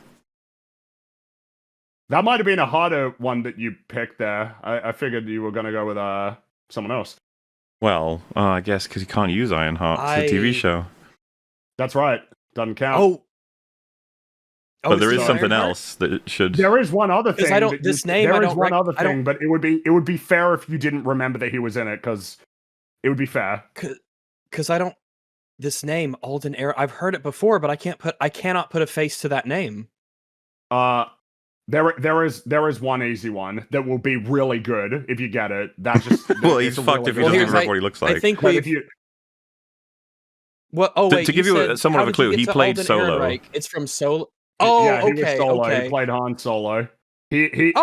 That might have been a harder one that you picked there. I figured you were going to go with someone else. Well, I guess because you can't use Ironheart. It's a TV show. That's right. Doesn't count. But there is something else that should. There is one other thing. There is one other thing, but it would be fair if you didn't remember that he was in it, because it would be fair. Because I don't. This name, Alden Ehrenreich, I've heard it before, but I cannot put a face to that name. There is one easy one that will be really good if you get it. That just well, he's fucked if he doesn't remember what he looks like. I think to give you somewhat of a clue, he played Solo. Ehrenreich? It's from Solo. Oh, yeah, he okay, was Solo. okay. He played Han Solo. He's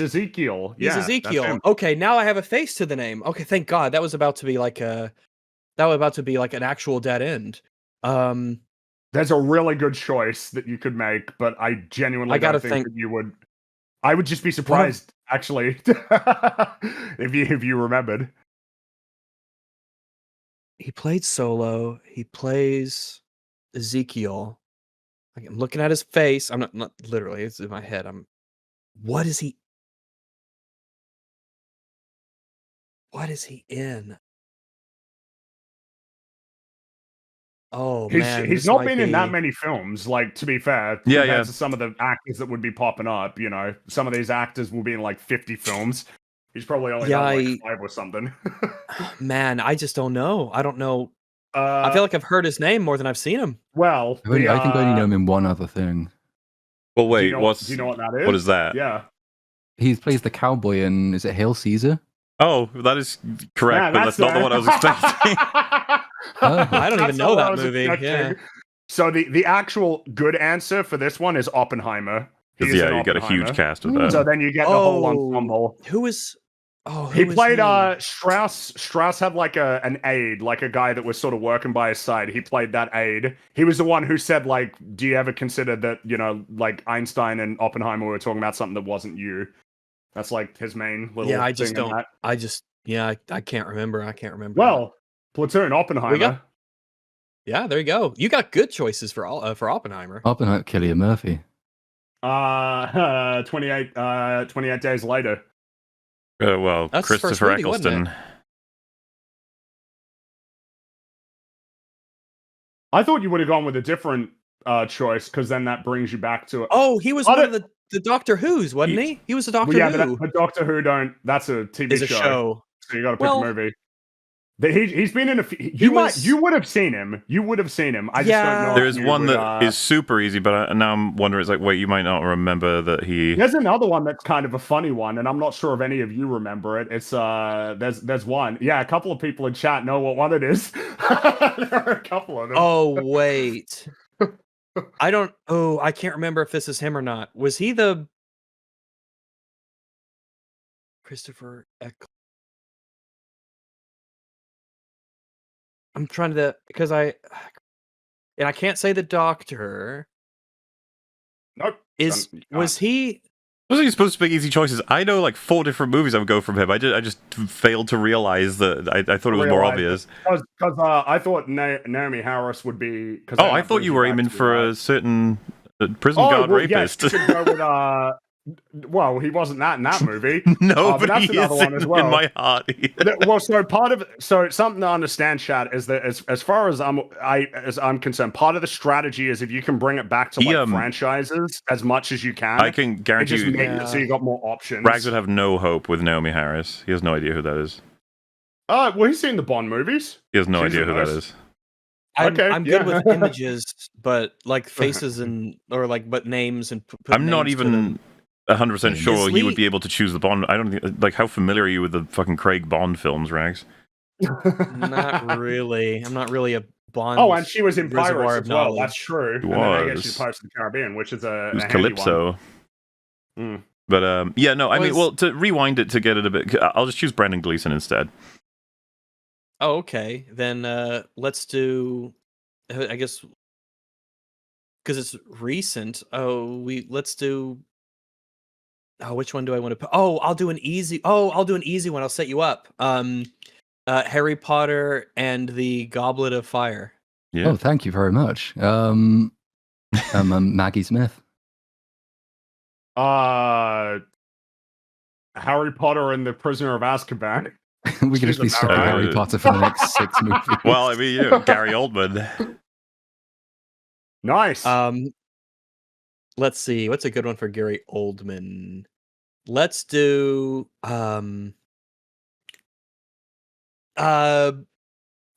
Ezekiel. He's Ezekiel. Okay, now I have a face to the name. Okay, thank God. That was about to be like an actual dead end. There's a really good choice that you could make, but I genuinely don't think that you would. I would just be surprised, actually, if you remembered. He played Solo. He plays Ezekiel. I'm looking at his face. I'm not literally. It's in my head. What is he? What is he in? Oh man, he's not been in that many films. Like, to be fair, compared to some of the actors that would be popping up, some of these actors will be in like 50 films. He's probably only done like 5 or something. Man, I just don't know. I don't know. I feel like I've heard his name more than I've seen him. Well, I think I only know him in one other thing. Well, wait, do you know what that is? What is that? Yeah, he plays the cowboy in. Is it Hail Caesar? Oh, that is correct, but that's not the one I was expecting. I don't even know that movie. Yeah. So the actual good answer for this one is Oppenheimer. Yeah, you got a huge cast of that. So then you get the whole ensemble. Who is? He played Strauss. Strauss had like an aide, like a guy that was sort of working by his side. He played that aide. He was the one who said, like, do you ever consider that, like Einstein and Oppenheimer were talking about something that wasn't you? That's like his main little I just thing. don't. I can't remember. I can't remember. Well, Platoon, Oppenheimer. Yeah, there you go. You got good choices for Oppenheimer. Oppenheimer, Cillian Murphy. 28 days later. Well, that's Christopher movie, Eccleston. I thought you would have gone with a different choice because then that brings you back to it. Oh, he was one of the Doctor Who's, wasn't he? He was a Doctor Who. But Doctor Who don't. That's a TV is a show. So you got to pick a movie. He's been in a. You would have seen him. You would have seen him. I just don't know. There's one that is super easy, but now I'm wondering. It's like, wait, you might not remember that he. There's another one that's kind of a funny one, and I'm not sure if any of you remember it. It's there's one. Yeah, a couple of people in chat know what one it is. There are a couple of them. Oh wait, I don't. Oh, I can't remember if this is him or not. Was he the Christopher Eccleston? I'm trying to because I can't say the Doctor. Nope. Was he? Wasn't he supposed to pick easy choices? I know like 4 different movies I would go from him. I just failed to realize that. I thought it was more obvious. Because I thought Naomi Harris would be. Oh, I thought you were aiming for a certain prison guard rapist. Yes, you could go with, well, he wasn't that in that movie. No, but that's another one as well. In my heart. Well, so something to understand, Chad, is that as far as I'm concerned, part of the strategy is if you can bring it back to franchises as much as you can. I can guarantee you. So you got more options. Rags would have no hope with Naomi Harris. He has no idea who that is. Well, he's seen the Bond movies. He has no idea who that is. I'm good with images, but like faces but names and. I'm not even 100% sure he would be able to choose the Bond. I don't think. Like, how familiar are you with the fucking Craig Bond films, Rags? Not really. I'm not really a Bond. Oh, and she was in Pirates as well. That's true. She was. She's Pirates of the Caribbean, which is a. It was Calypso. Mm. But yeah, no. I mean, well, to rewind it to get it a bit, I'll just choose Brendan Gleeson instead. Oh, okay. Then let's do. I guess because it's recent. Let's do. Oh, which one do I want to put? Oh, I'll do an easy one. I'll set you up. Harry Potter and the Goblet of Fire. Yeah. Oh, thank you very much. Maggie Smith. Harry Potter and the Prisoner of Azkaban. We could just be stuck with Harry Potter for the next 6 movies. Well, I mean, Gary Oldman. Nice. Let's see. What's a good one for Gary Oldman? Let's do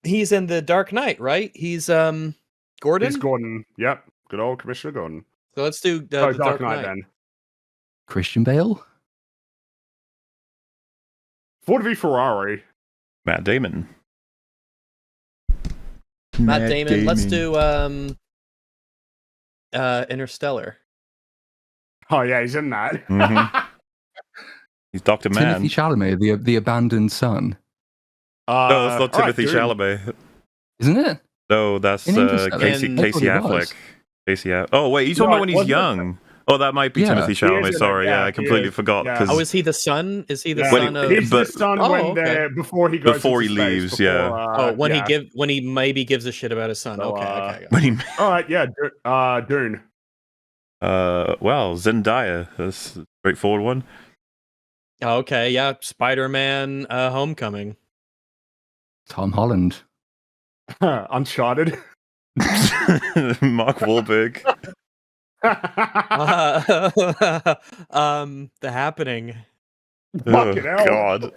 he's in the Dark Knight, right? He's Gordon? He's Gordon. Yep. Good old Commissioner Gordon. So let's do the Dark Knight then. Christian Bale? Ford v Ferrari. Matt Damon. Matt Damon. Let's do Interstellar. Oh yeah, he's in that. Mm-hmm. He's Dr. Mann. Timothy Chalamet, the abandoned son. No, it's not Timothy Chalamet. Isn't it? No, that's Casey Affleck. Oh wait, you talking about when he's young? Oh, that might be Timothy Chalamet. Sorry, I completely forgot. Yeah. Is he the son? Is he the son of? He's the son before he goes. Before he leaves, when he maybe gives a shit about his son. So, okay. All right, yeah, Dune. Well, Zendaya. That's a straightforward one. Okay, yeah, Spider-Man, Homecoming. Tom Holland. Uncharted. Mark Wahlberg. The Happening. Fucking hell. God.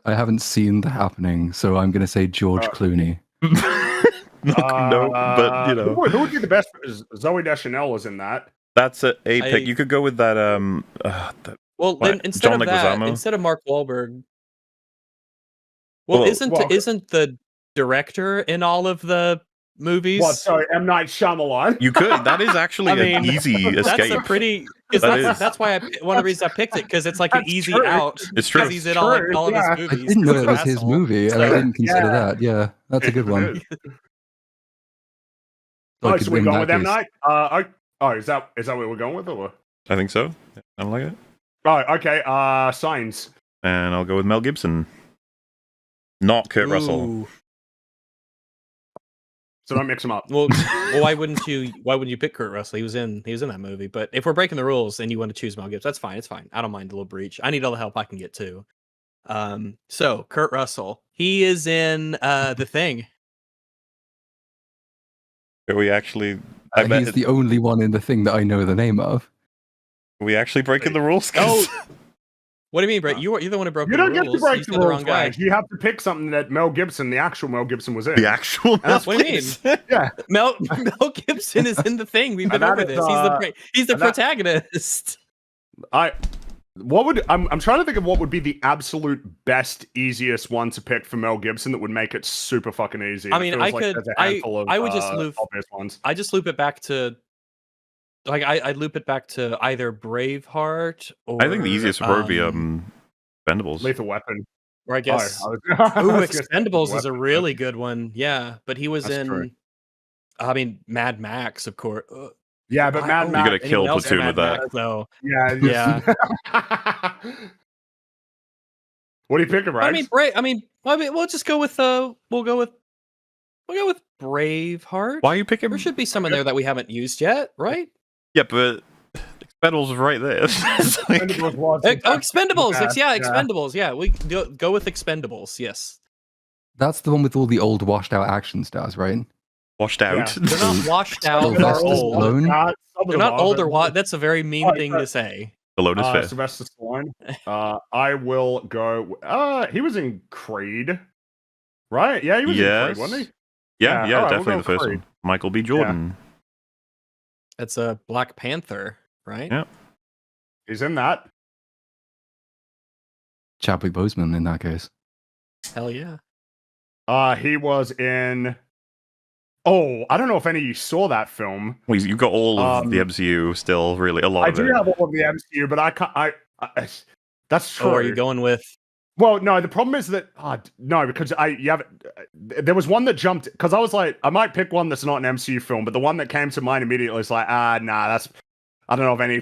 I haven't seen The Happening, so I'm going to say George Clooney. No, but you know. Who would be the best? Zoe Deschanel was in that. That's a pick. You could go with that. Then instead of that, instead of Mark Wahlberg. Isn't the director in all of the movies? What? Sorry, M. Night Shyamalan. You could. That is actually an easy escape. That's a pretty. That's why one of the reasons I picked it, because it's like an easy out. It's true. He's in all of his movies. I didn't know it was his movie, and I didn't consider that. Yeah, that's a good one. So we're going with M. Night. Is that what we're going with, or? I think so. I don't like it. Oh, okay. Signs. And I'll go with Mel Gibson. Not Kurt Russell. So don't mix them up. Well, why wouldn't you pick Kurt Russell? He was in that movie. But if we're breaking the rules and you want to choose Mel Gibson, that's fine. It's fine. I don't mind a little breach. I need all the help I can get too. So Kurt Russell, he is in The Thing. Are we actually? He's the only one in the thing that I know the name of. Are we actually breaking the rules? Oh, what do you mean, Brett? You're the one who broke the rules. You don't get to break the rules, guy. You have to pick something that Mel Gibson, the actual Mel Gibson, was in. The actual Mel What do you mean? Yeah. Mel Gibson is in the thing. We've been over this. He's the protagonist. I'm trying to think of what would be the absolute best, easiest one to pick for Mel Gibson that would make it super fucking easy. I mean, I would just loop. Obvious ones. I just loop it back to. Like I'd loop it back to either Braveheart or. I think the easiest would be Expendables. Lethal Weapon. Or I guess. Expendables is a really good one. Yeah, but he was in. True. I mean, Mad Max, of course. Yeah, but Mad Max. You gotta kill Platoon with that. Though. Yeah. What are you picking, right? I mean, we'll just go with we'll go with Braveheart. Why are you picking? There should be some in there that we haven't used yet, right? Yeah, but Expendables is right there. Expendables. Expendables. Yeah, we go with Expendables. Yes. That's the one with all the old washed out action stars, right? Washed out. Yeah. They're not washed out. They're old. They're not old or that's a very mean thing to say. Stallone is fair. Sylvester Stallone. I will go. He was in Creed, right? Yeah, he was in Creed, wasn't he? Yeah, right, definitely the first one. Michael B. Jordan. That's a Black Panther, right? Yeah. He's in that. Chadwick Boseman in that case. Hell yeah. He was in. Oh, I don't know if any of you saw that film. Well, you've got all of the MCU still, really, a lot of it. I do have all of the MCU, but I can't. That's true. Oh, are you going with? Well, no. The problem is that no, because there was one that jumped because I was like, I might pick one that's not an MCU film, but the one that came to mind immediately is like, nah, that's. I don't know if any.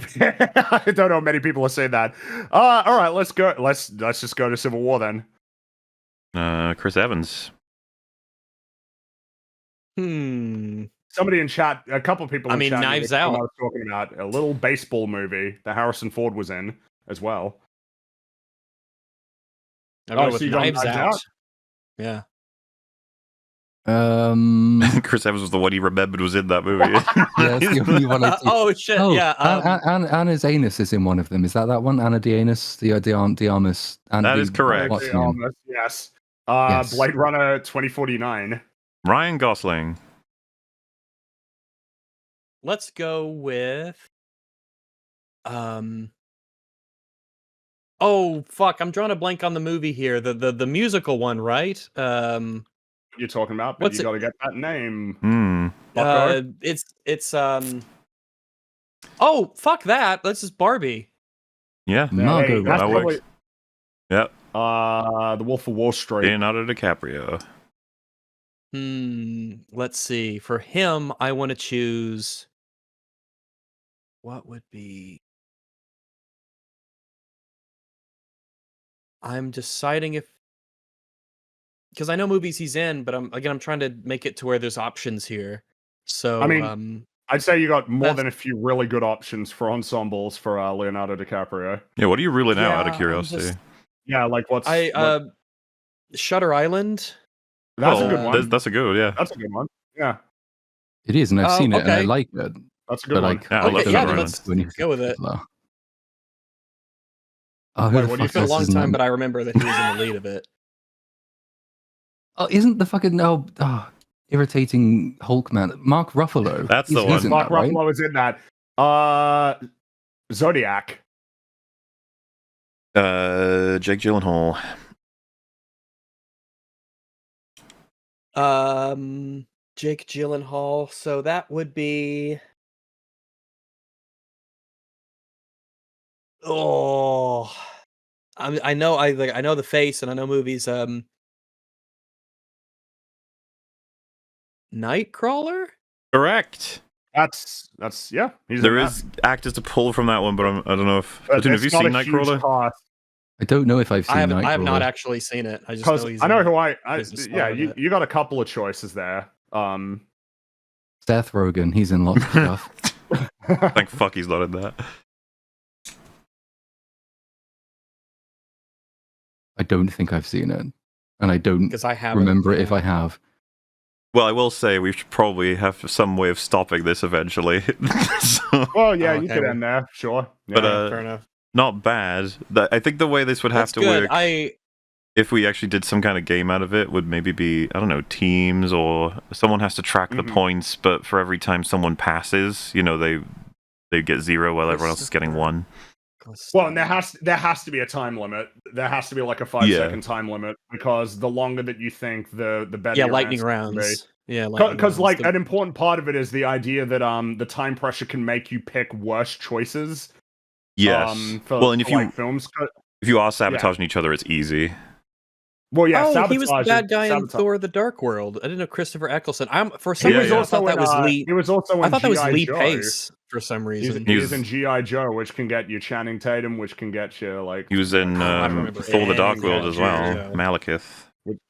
I don't know if many people are saying that. All right, let's go. Let's just go to Civil War then. Chris Evans. Somebody in chat, a couple of people. Knives Out. I was talking about a little baseball movie that Harrison Ford was in as well. With Knives Out. Yeah. Chris Evans was the one he remembered was in that movie. Yeah, the only one oh shit! Yeah. Anna's anus is in one of them. Is that one? Anna de Anus, the Armus. That is correct. Yes. Yes. Blade Runner 2049. Ryan Gosling. Let's go with. Oh fuck! I'm drawing a blank on the movie here. The musical one, right? You're talking about, but you got to get that name. It's Oh fuck that! That's just Barbie. Yeah, Margot. That works. Yep. The Wolf of Wall Street. Leonardo DiCaprio. Let's see. For him, I want to choose. What would be? I'm deciding if. Because I know movies he's in, but I'm trying to make it to where there's options here. So I mean, I'd say you got more than a few really good options for ensembles for Leonardo DiCaprio. Yeah, what are you ruling out of curiosity? Like what's Shutter Island. That's a good one. That's a good one, yeah. That's a good one. Yeah. It is, and I've seen it and I like it. That's a good one. I love Shutter Island. Let's go with it. It's been a long time, but I remember that he was in the lead of it. Oh, isn't the fucking irritating Hulk man Mark Ruffalo? That's the one. Mark Ruffalo is in that. Zodiac. Jake Gyllenhaal. Jake Gyllenhaal. So that would be. Oh, I know the face, and I know movies. Nightcrawler. Correct. That's yeah. There is actors to pull from that one, but I don't know if. Have you seen Nightcrawler? I don't know if I've seen Nightcrawler. I have not actually seen it. I just know he's. I know who you got a couple of choices there. Seth Rogen, he's in lots of stuff. Thank fuck he's not in that. I don't think I've seen it, and I don't remember it if I have. Well, I will say we should probably have some way of stopping this eventually. So, Well, yeah, you okay, could well. end there, sure. Yeah, but Fair enough. not bad. I think the way this would have That's to good. work, if we actually did some kind of game out of it, would maybe be, I don't know, teams, or someone has to track the points, but for every time someone passes, you know, they get 0 while everyone else is getting 1. Well, and there has to be a time limit. There has to be like a 5-second time limit, because the longer that you think, the better. Yeah, your lightning answer can be. rounds. Yeah, because like an important part of it is the idea that the time pressure can make you pick worse choices. Yes. For, well, and if for, like, films, if you are sabotaging each other, it's easy. Well, yeah, he was the bad guy in Thor: The Dark World. I didn't know Christopher Eccleston. For some reason I thought that was Lee. He was also in I thought that was G.I. Lee Joe. Pace for some reason. He was in G.I. Joe, which can get you Channing Tatum, which can get you like. He was in Thor: The Dark World as well. Malekith.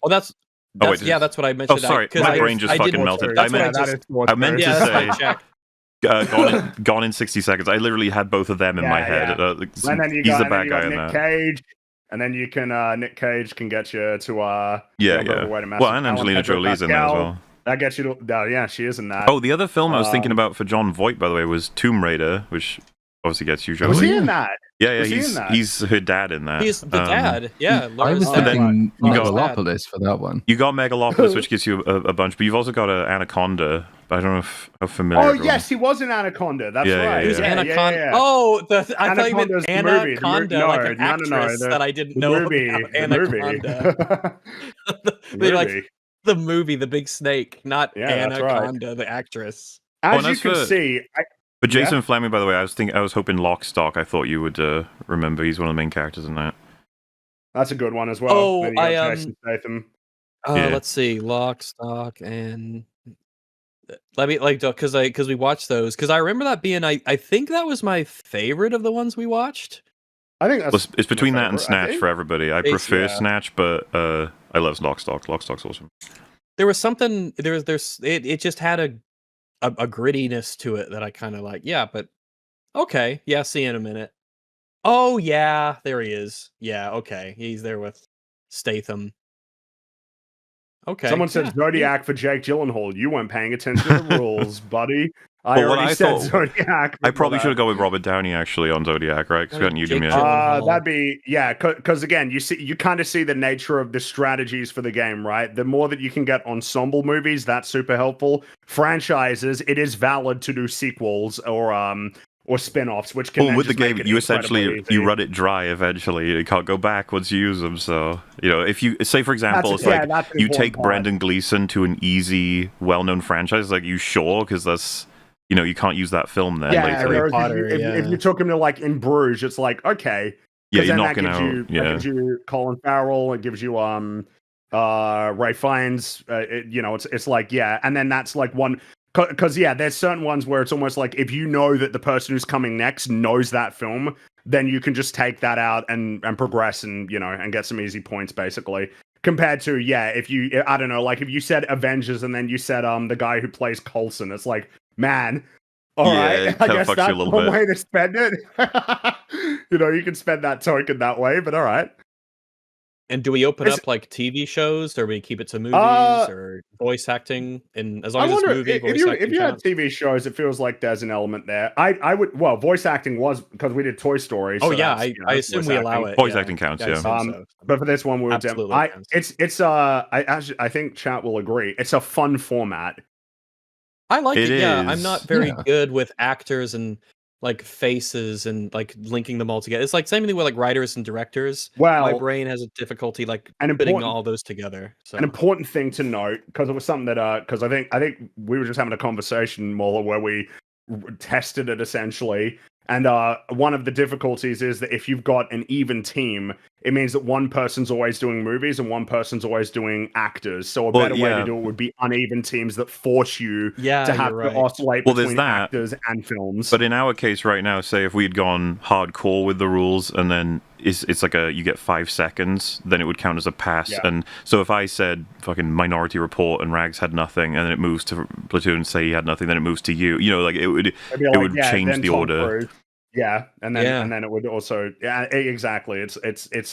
Oh, that's what I mentioned. Oh, sorry, my brain just fucking melted. I meant to say. Gone in 60 seconds. I literally had both of them in my head. And then he's the bad guy in Nick that. Cage, and then you can Nick Cage can get you to Well, and Angelina Jolie's in there as well. That gets you to she is in that. Oh, the other film I was thinking about for John Voight, by the way, was Tomb Raider, which obviously gets you Jolie. Was he in that? Yeah, he's her dad in that. He's the dad. Yeah, I was thinking Megalopolis for that one. You got Megalopolis, which gives you a bunch, but you've also got Anaconda. I don't know how familiar. Oh yes, he was in Anaconda. That's right. He was Anaconda. Yeah. Oh, I thought you meant Anaconda, like an actress that I didn't know about. Anaconda. They're like the movie, The Big Snake, not Anaconda, the actress. As you can see. But Jason Fleming, by the way, I was hoping Lock, Stock. I thought you would remember. He's one of the main characters in that. That's a good one as well. Oh, Jason Statham. Let's see, Lock, Stock, and let me because we watched those, because I remember that being I think that was my favorite of the ones we watched. I think that's it's between that and Snatch for everybody. I prefer Snatch, but I love Lock, Stock. Lock, Stock's awesome. There was something it just had a grittiness to it that I kind of like. Yeah, but okay. Yeah, see you in a minute. Oh yeah, there he is. Yeah, okay. He's there with Statham. Okay. Someone said Zodiac for Jake Gyllenhaal. You weren't paying attention to the rules, buddy. I said Zodiac. I probably should have gone with Robert Downey actually on Zodiac, right? Because you give me that'd be because again, you kind of see the nature of the strategies for the game, right? The more that you can get ensemble movies, that's super helpful. Franchises, it is valid to do sequels or spin-offs, which can with the game you essentially you run it dry eventually. You can't go back once you use them. So if you say, for example, you take Brendan Gleeson to an easy, well-known franchise, like you sure, because that's you can't use that film then. If you took him to like In Bruges, it's like okay, you're knocking out. That gives you Colin Farrell. It gives you Ray Fiennes. It's like and then that's like one. Because there's certain ones where it's almost like if you know that the person who's coming next knows that film, then you can just take that out and progress and and get some easy points basically. Compared to if you I don't know, like if you said Avengers and then you said the guy who plays Coulson, it's like, man, all right, I guess that's one way to spend it. You can spend that token that way, but all right. And do we open up like TV shows, or we keep it to movies or voice acting? And as long as it's movie, if you had TV shows, it feels like there's an element there. I would voice acting was because we did Toy Story. Oh yeah, I assume we allow it. Voice acting counts, But for this one, we would I think chat will agree. It's a fun format. I like it. Yeah, I'm not very good with actors and like faces and like linking them all together. It's like same thing with like writers and directors. Well, my brain has a difficulty like putting all those together. So an important thing to note, because it was something that because I think we were just having a conversation more where we tested it essentially. And one of the difficulties is that if you've got an even team, it means that one person's always doing movies and one person's always doing actors. So a better way to do it would be uneven teams that force you to have to oscillate between actors and films. But in our case right now, say if we had gone hardcore with the rules and then it's like you get 5 seconds, then it would count as a pass. And so if I said fucking Minority Report and Rags had nothing, and then it moves to Platoon and say he had nothing, then it moves to you. Like it would change the order. Yeah, and then it would also exactly. It's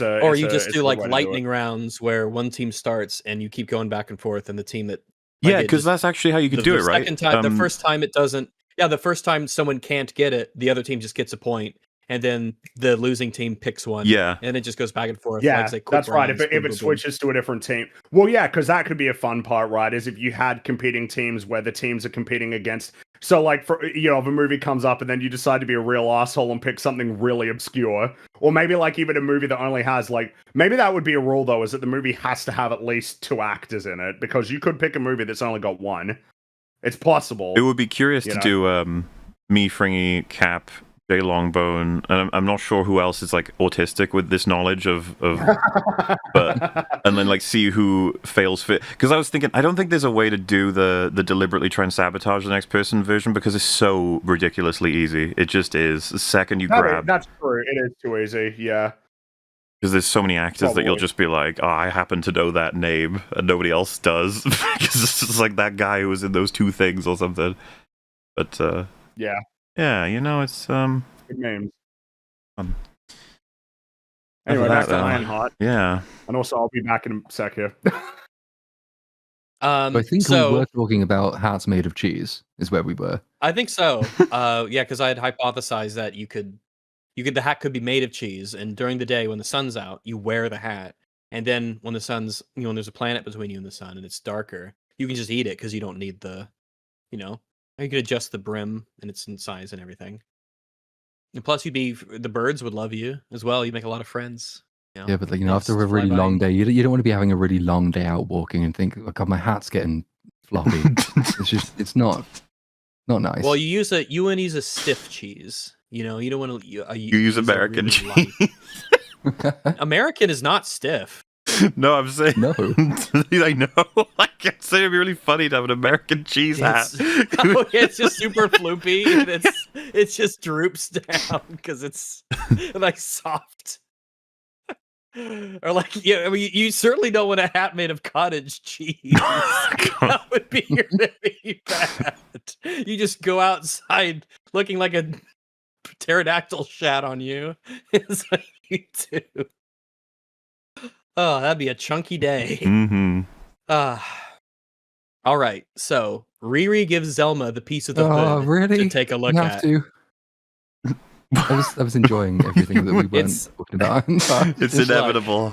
a or you just do like lightning rounds where one team starts and you keep going back and forth, and the team that Yeah, because that's actually how you could do it, right? Second time, the first time it doesn't. Yeah, the first time someone can't get it, the other team just gets a point, and then the losing team picks one. Yeah, and it just goes back and forth. Yeah, like, say, that's right. rounds, If it switches to a different team, well, yeah, because that could be a fun part, right? Is if you had competing teams where the teams are competing against. So, like, for if a movie comes up and then you decide to be a real asshole and pick something really obscure, or maybe like even a movie that only has like maybe that would be a rule though, is that the movie has to have at least 2 actors in it, because you could pick a movie that's only got 1. It's possible. It would be curious to do me, Fringy, Cap, Jay Longbone, and I'm not sure who else is like autistic with this knowledge of but and then like see who fails fit. Because I was thinking, I don't think there's a way to do the deliberately try and sabotage the next person version, because it's so ridiculously easy. It just is. The second you grab, that's true. It is too easy. Yeah. Because there's so many actors that you'll just be like, oh, I happen to know that name, and nobody else does. Because it's just like that guy who was in those 2 things or something. But yeah, it's good names. Anyway, that, back to Ironheart. Yeah, and also I'll be back in a sec here. I think we were talking about hats made of cheese. Is where we were. I think so. Yeah, because I had hypothesized that the hat could be made of cheese, and during the day when the sun's out, you wear the hat, and then when the sun's, when there's a planet between you and the sun and it's darker, you can just eat it because you don't need the, you can adjust the brim and its size and everything. And plus, the birds would love you as well. You make a lot of friends. Yeah, but after a really long day, you don't want to be having a really long day out walking and think, "Oh God, my hat's getting floppy." it's not nice. Well, you use a stiff cheese. You don't want to. You use American really cheese. American is not stiff. No, I'm saying no. I know. I can't say it'd be really funny to have an American cheese hat. It's just super floopy. And it just droops down because it's like soft. Or like, you certainly don't want a hat made of cottage cheese. That would be really bad. You just go outside looking like a pterodactyl shat on you. It's like you do. Oh, that'd be a chunky day. Mm-hmm. All right. So Riri gives Zelma the piece of the hood to take a look at. I was enjoying everything that we weren't talking about. It's inevitable.